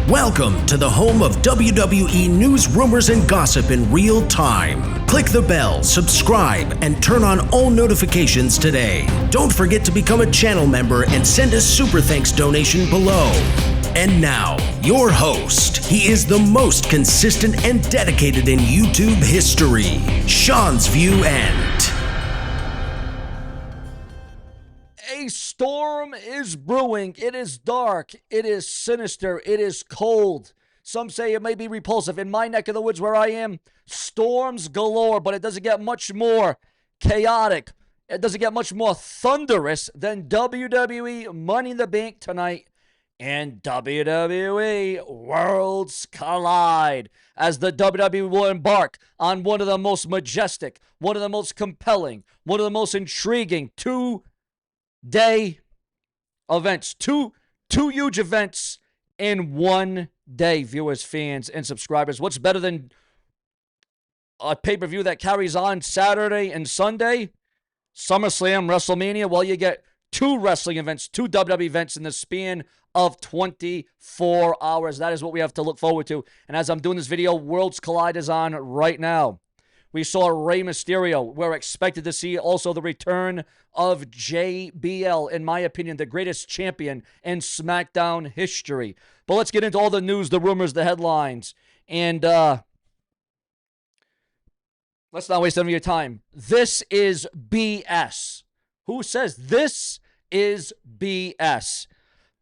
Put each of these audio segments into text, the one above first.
Welcome to the home of WWE News Rumors and Gossip in real time. Click the bell, subscribe, and turn on all notifications today. Don't forget to become a channel member and send a super thanks donation below. And now, your host. He is the most consistent and dedicated in YouTube history, Seanzviewent. A storm is brewing. It is dark. It is sinister. It is cold. Some say it may be repulsive. In my neck of the woods where I am, storms galore, but it doesn't get much more chaotic. It doesn't get much more thunderous than WWE Money in the Bank tonight and WWE Worlds Collide, as the WWE will embark on one of the most majestic, one of the most compelling, one of the most intriguing two-day events. Two huge events in one day, viewers, fans, and subscribers. What's better than a pay-per-view that carries on Saturday and Sunday? SummerSlam, WrestleMania. Well, you get two wrestling events, two WWE events in the span of 24 hours. That is what we have to look forward to. And as I'm doing this video, Worlds Collide is on right now. We saw Rey Mysterio. We're expected to see also the return of JBL, in my opinion, the greatest champion in SmackDown history. But let's get into all the news, the rumors, the headlines. And let's not waste any of your time. This is BS. Who says this is BS?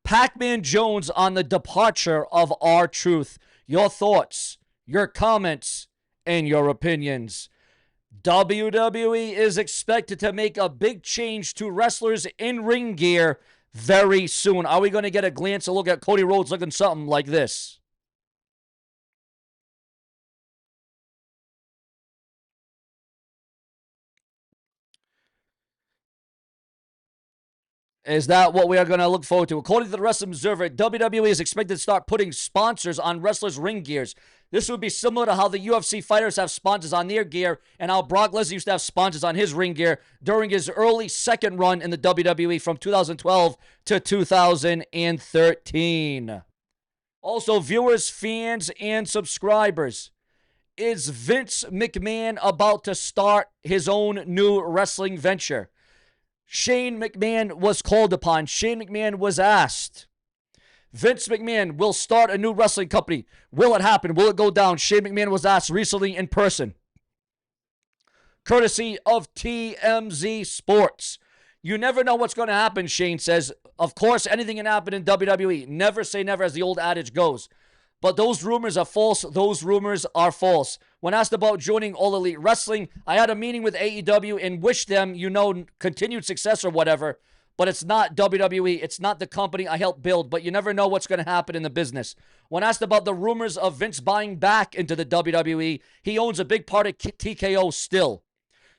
Pac-Man Jones on the departure of R-Truth. Your thoughts, your comments, and your opinions. WWE is expected to make a big change to wrestlers in ring gear very soon. Are we going to get a glance, a look at Cody Rhodes looking something like this? Is that what we are going to look forward to? According to the Wrestling Observer, WWE is expected to start putting sponsors on wrestlers' ring gears. This would be similar to how the UFC fighters have sponsors on their gear and how Brock Lesnar used to have sponsors on his ring gear during his early second run in the WWE from 2012 to 2013. Also, viewers, fans, and subscribers, is Vince McMahon about to start his own new wrestling venture? Shane McMahon was called upon. Shane McMahon was asked. Vince McMahon will start a new wrestling company. Will it happen? Will it go down? Shane McMahon was asked recently in person. Courtesy of TMZ Sports. You never know what's going to happen, Shane says. Of course, anything can happen in WWE. Never say never, as the old adage goes. But those rumors are false. Those rumors are false. When asked about joining All Elite Wrestling, I had a meeting with AEW and wished them, continued success or whatever. But it's not WWE. It's not the company I helped build. But you never know what's going to happen in the business. When asked about the rumors of Vince buying back into the WWE, he owns a big part of TKO still.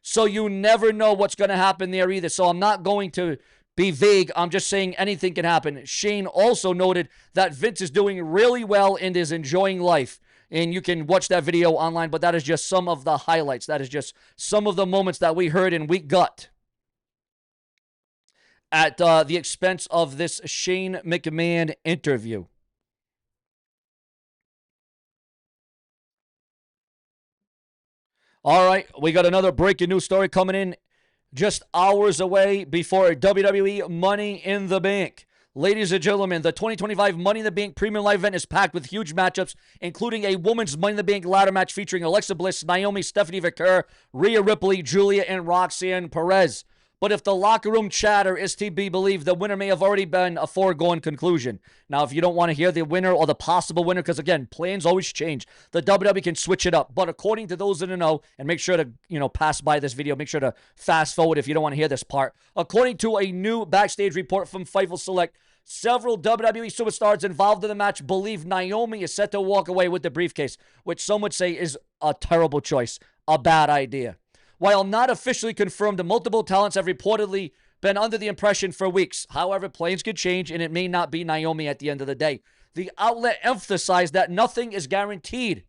So you never know what's going to happen there either. So I'm not going to be vague. I'm just saying anything can happen. Shane also noted that Vince is doing really well and is enjoying life. And you can watch that video online, but that is just some of the highlights. That is just some of the moments that we heard and we got at the expense of this Shane McMahon interview. All right, we got another breaking news story coming in just hours away before WWE Money in the Bank. Ladies and gentlemen, the 2025 Money in the Bank Premium Live event is packed with huge matchups, including a women's Money in the Bank ladder match featuring Alexa Bliss, Naomi, Stephanie McMahon, Rhea Ripley, Julia, and Roxanne Perez. But if the locker room chatter is to be believed, the winner may have already been a foregone conclusion. Now, if you don't want to hear the winner or the possible winner, because again, plans always change, the WWE can switch it up. But according to those in the know, and make sure to, pass by this video, make sure to fast forward if you don't want to hear this part. According to a new backstage report from Fightful Select, several WWE superstars involved in the match believe Naomi is set to walk away with the briefcase, which some would say is a terrible choice, a bad idea. While not officially confirmed, multiple talents have reportedly been under the impression for weeks. However, plans could change, and it may not be Naomi at the end of the day. The outlet emphasized that nothing is guaranteed,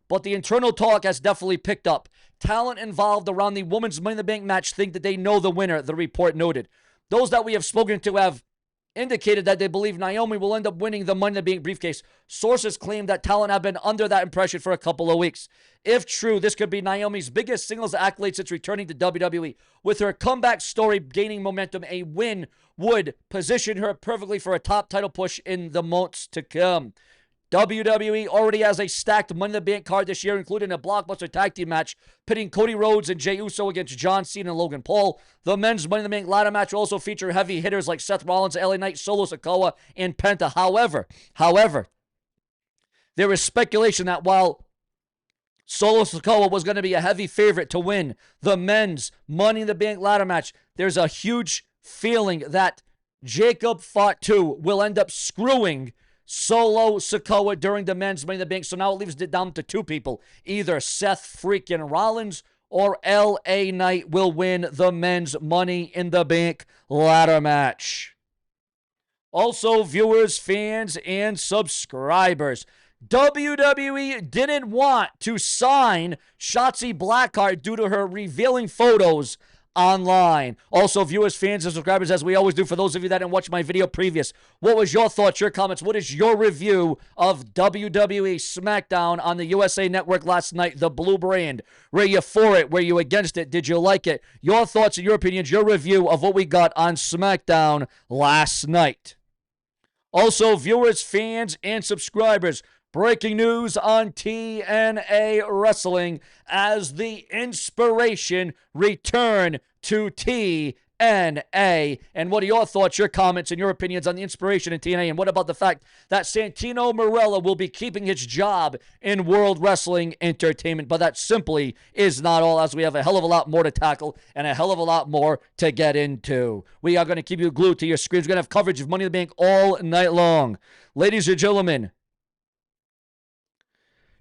but the internal talk has definitely picked up. Talent involved around the Women's Money in the Bank match think that they know the winner, the report noted. Those that we have spoken to have indicated that they believe Naomi will end up winning the Money in the Bank briefcase. Sources claim that talent have been under that impression for a couple of weeks. If true, this could be Naomi's biggest singles accolade since returning to WWE. With her comeback story gaining momentum, a win would position her perfectly for a top title push in the months to come. WWE already has a stacked Money in the Bank card this year, including a blockbuster tag team match pitting Cody Rhodes and Jey Uso against John Cena and Logan Paul. The men's Money in the Bank ladder match will also feature heavy hitters like Seth Rollins, LA Knight, Solo Sikoa, and Penta. However, there is speculation that while Solo Sikoa was going to be a heavy favorite to win the men's Money in the Bank ladder match, there's a huge feeling that Jacob Fatu will end up screwing Solo Sikoa during the men's Money in the Bank. So now it leaves it down to two people. Either Seth freaking Rollins or LA Knight will win the men's Money in the Bank ladder match. Also, viewers, fans, and subscribers, WWE didn't want to sign Shotzi Blackheart due to her revealing photos online. Also, viewers, fans, and subscribers, as we always do, for those of you that didn't watch my video previous, what was your thoughts, your comments? What is your review of WWE SmackDown on the USA Network last night, the blue brand? Were you for it? Were you against it? Did you like it? Your thoughts and your opinions, your review of what we got on SmackDown last night. Also, viewers, fans, and subscribers, breaking news on TNA Wrestling as the Inspiration return to TNA. And what are your thoughts, your comments, and your opinions on the Inspiration in TNA? And what about the fact that Santino Marella will be keeping his job in World Wrestling Entertainment? But that simply is not all, as we have a hell of a lot more to tackle and a hell of a lot more to get into. We are going to keep you glued to your screens. We're going to have coverage of Money in the Bank all night long. Ladies and gentlemen,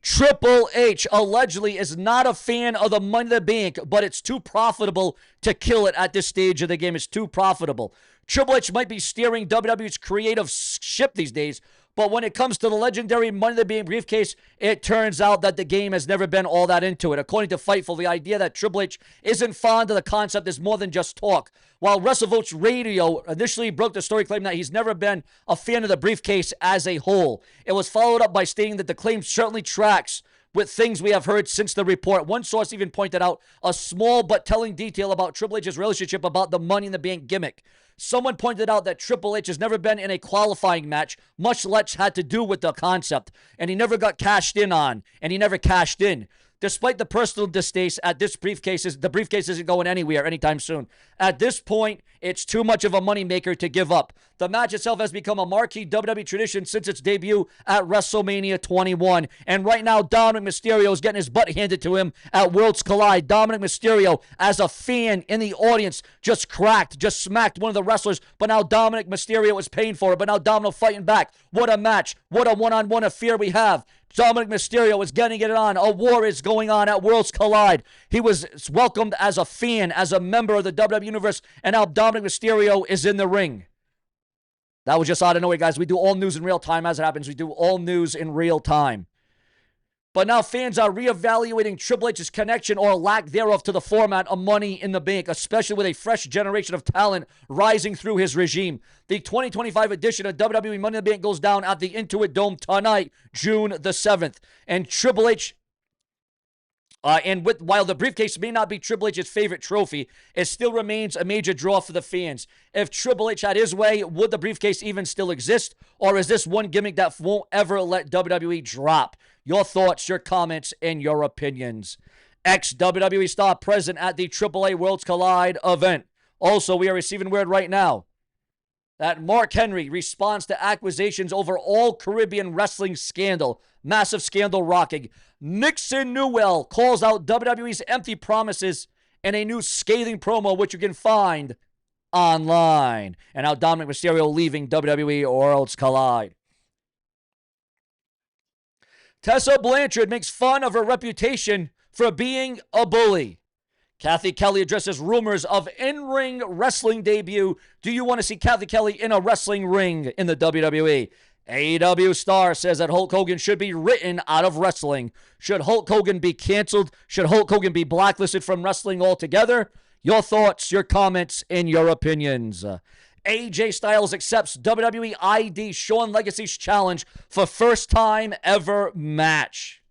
Triple H allegedly is not a fan of the Money in the Bank, but it's too profitable to kill it at this stage of the game. It's too profitable. Triple H might be steering WWE's creative ship these days, but when it comes to the legendary Money in the Bank briefcase, it turns out that the game has never been all that into it. According to Fightful, the idea that Triple H isn't fond of the concept is more than just talk. While WrestleVotes Radio initially broke the story claiming that he's never been a fan of the briefcase as a whole, it was followed up by stating that the claim certainly tracks with things we have heard since the report. One source even pointed out a small but telling detail about Triple H's relationship about the Money in the Bank gimmick. Someone pointed out that Triple H has never been in a qualifying match, much less had to do with the concept, and he never got cashed in on, and he never cashed in. Despite the personal distaste at this briefcase, the briefcase isn't going anywhere anytime soon. At this point, it's too much of a moneymaker to give up. The match itself has become a marquee WWE tradition since its debut at WrestleMania 21. And right now, Dominic Mysterio is getting his butt handed to him at Worlds Collide. Dominic Mysterio, as a fan in the audience, just smacked one of the wrestlers. But now Dominic Mysterio is paying for it. But now Dominic fighting back. What a match. What a one-on-one affair we have. Dominic Mysterio is getting it on. A war is going on at Worlds Collide. He was welcomed as a fan, as a member of the WWE Universe, and now Dominic Mysterio is in the ring. That was just out of nowhere, guys. We do all news in real time as it happens. We do all news in real time. But now fans are reevaluating Triple H's connection or lack thereof to the format of Money in the Bank, especially with a fresh generation of talent rising through his regime. The 2025 edition of WWE Money in the Bank goes down at the Intuit Dome tonight, June the 7th. And Triple H, while the briefcase may not be Triple H's favorite trophy, it still remains a major draw for the fans. If Triple H had his way, would the briefcase even still exist? Or is this one gimmick that won't ever let WWE drop? Your thoughts, your comments, and your opinions. Ex-WWE star present at the AAA Worlds Collide event. Also, we are receiving word right now that Mark Henry responds to accusations over all Caribbean wrestling scandal. Massive scandal rocking. Nixon Newell calls out WWE's empty promises in a new scathing promo, which you can find online. And now Dominic Mysterio leaving WWE Worlds Collide. Tessa Blanchard makes fun of her reputation for being a bully. Kathy Kelly addresses rumors of in-ring wrestling debut. Do you want to see Kathy Kelly in a wrestling ring in the WWE? AEW star says that Hulk Hogan should be written out of wrestling. Should Hulk Hogan be canceled? Should Hulk Hogan be blacklisted from wrestling altogether? Your thoughts, your comments, and your opinions. AJ Styles accepts WWE ID Shawn Legacy's challenge for first time ever match.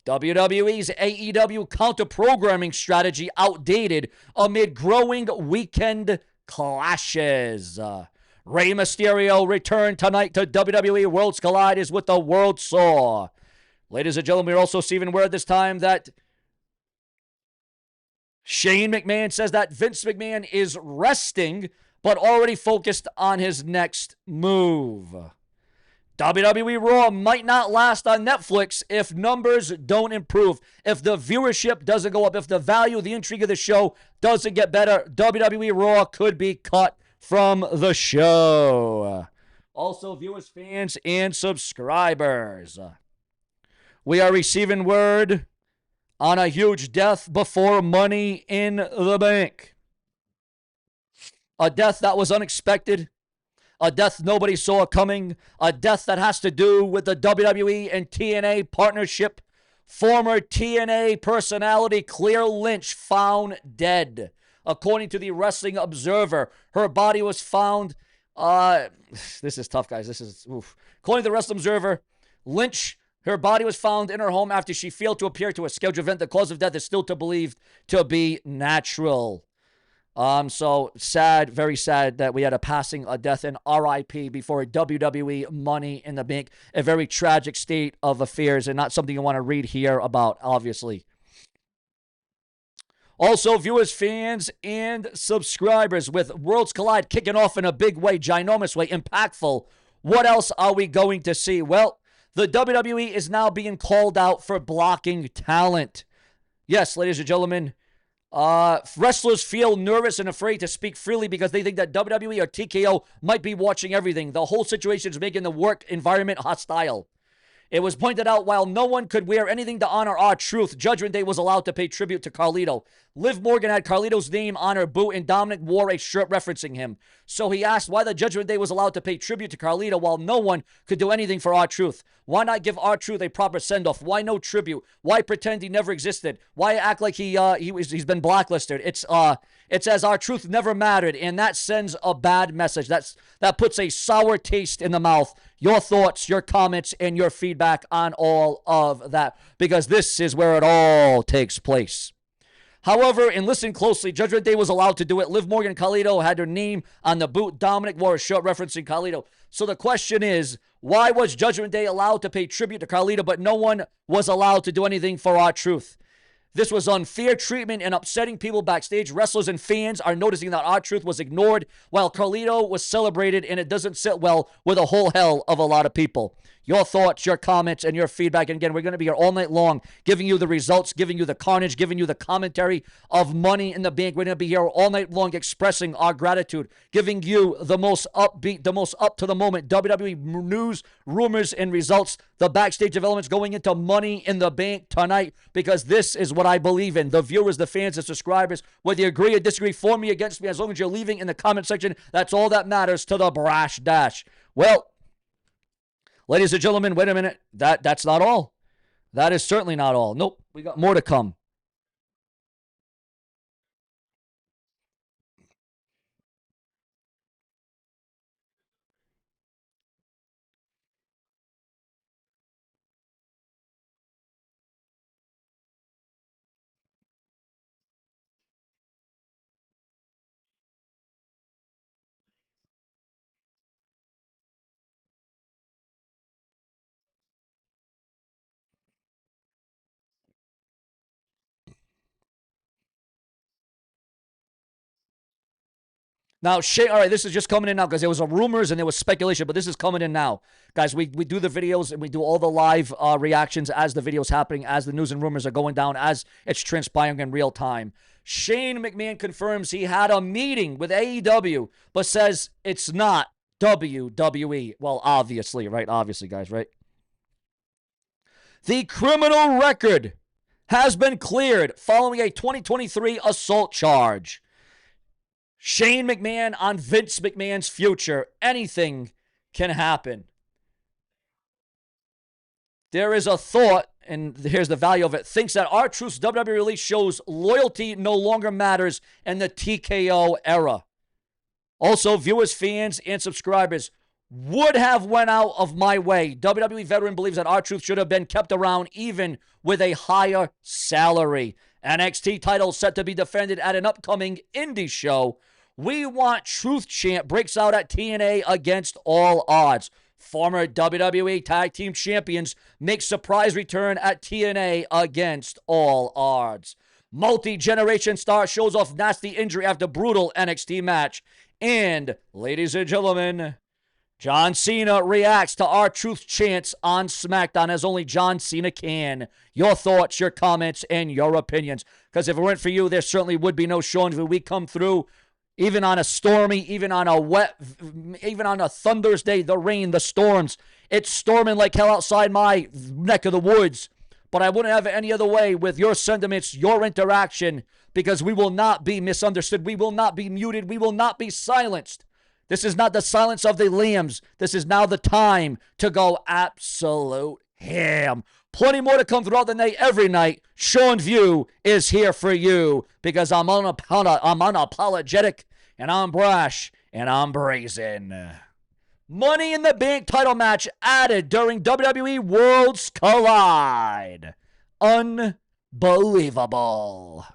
WWE's AEW counter-programming strategy outdated amid growing weekend clashes. Rey Mysterio returned tonight to WWE Worlds Collide is with the World Saw. Ladies and gentlemen, we're also receiving word this time that Shane McMahon says that Vince McMahon is resting but already focused on his next move. WWE Raw might not last on Netflix if numbers don't improve, if the viewership doesn't go up, if the value, the intrigue of the show doesn't get better. WWE Raw could be cut from the show. Also, viewers, fans, and subscribers, we are receiving word on a huge death before Money in the Bank. A death that was unexpected. A death nobody saw coming. A death that has to do with the WWE and TNA partnership. Former TNA personality Claire Lynch found dead. According to the Wrestling Observer, her body was found. This is tough, guys. This is oof. According to the Wrestling Observer, Lynch, her body was found in her home after she failed to appear to a scheduled event. The cause of death is still believed to be natural. So sad, very sad that we had a death in RIP before a WWE Money in the Bank. A very tragic state of affairs and not something you want to read here about, obviously. Also, viewers, fans, and subscribers, with Worlds Collide kicking off in a big way, ginormous way, impactful, what else are we going to see? Well, the WWE is now being called out for blocking talent. Yes, ladies and gentlemen, wrestlers feel nervous and afraid to speak freely because they think that WWE or TKO might be watching everything. The whole situation is making the work environment hostile. It was pointed out while no one could wear anything to honor R-Truth, Judgment Day was allowed to pay tribute to Carlito. Liv Morgan had Carlito's name on her boot and Dominic wore a shirt referencing him. So he asked why the Judgment Day was allowed to pay tribute to Carlito while no one could do anything for R-Truth. Why not give R-Truth a proper send-off? Why no tribute? Why pretend he never existed? Why act like he's been blacklisted? It says R-Truth never mattered, and that sends a bad message. That puts a sour taste in the mouth. Your thoughts, your comments, and your feedback on all of that, because this is where it all takes place. However, and listen closely, Judgment Day was allowed to do it. Liv Morgan and Carlito had their name on the boot. Dominic wore a shirt referencing Carlito. So the question is, why was Judgment Day allowed to pay tribute to Carlito, but no one was allowed to do anything for R-Truth? This was unfair treatment and upsetting people backstage. Wrestlers and fans are noticing that R-Truth was ignored while Carlito was celebrated, and it doesn't sit well with a whole hell of a lot of people. Your thoughts, your comments, and your feedback. And again, we're going to be here all night long, giving you the results, giving you the carnage, giving you the commentary of Money in the Bank. We're going to be here all night long expressing our gratitude, giving you the most upbeat, the most up-to-the-moment WWE news, rumors, and results, the backstage developments going into Money in the Bank tonight, because this is what I believe in. The viewers, the fans, the subscribers, whether you agree or disagree, for me, against me, as long as you're leaving in the comment section, that's all that matters to the Brash Dash. Well, ladies and gentlemen, wait a minute. That's not all. That is certainly not all. Nope, we got more to come. Now, all right, this is just coming in now because there was rumors and there was speculation, but this is coming in now. Guys, we do the videos and we do all the live reactions as the video's happening, as the news and rumors are going down, as it's transpiring in real time. Shane McMahon confirms he had a meeting with AEW, but says it's not WWE. Well, obviously, right? Obviously, guys, right? The criminal record has been cleared following a 2023 assault charge. Shane McMahon on Vince McMahon's future. Anything can happen. There is a thought, and here's the value of it, thinks that R-Truth's WWE release shows loyalty no longer matters in the TKO era. Also, viewers, fans, and subscribers would have went out of my way. WWE veteran believes that R-Truth should have been kept around even with a higher salary. NXT title set to be defended at an upcoming indie show. We Want Truth chant breaks out at TNA against all odds. Former WWE Tag Team Champions make surprise return at TNA against all odds. Multi-generation star shows off nasty injury after brutal NXT match. And, ladies and gentlemen, John Cena reacts to R-Truth chants on SmackDown as only John Cena can. Your thoughts, your comments, and your opinions. Because if it weren't for you, there certainly would be no Seanzviewent. We come through even on a stormy, even on a thunderous day, the rain, the storms. It's storming like hell outside my neck of the woods. But I wouldn't have it any other way with your sentiments, your interaction, because we will not be misunderstood. We will not be muted. We will not be silenced. This is not the silence of the lambs. This is now the time to go absolute ham. Plenty more to come throughout the night, every night. Seanzviewent is here for you because I'm unapologetic and I'm brash and I'm brazen. Money in the Bank title match added during WWE Worlds Collide. Unbelievable.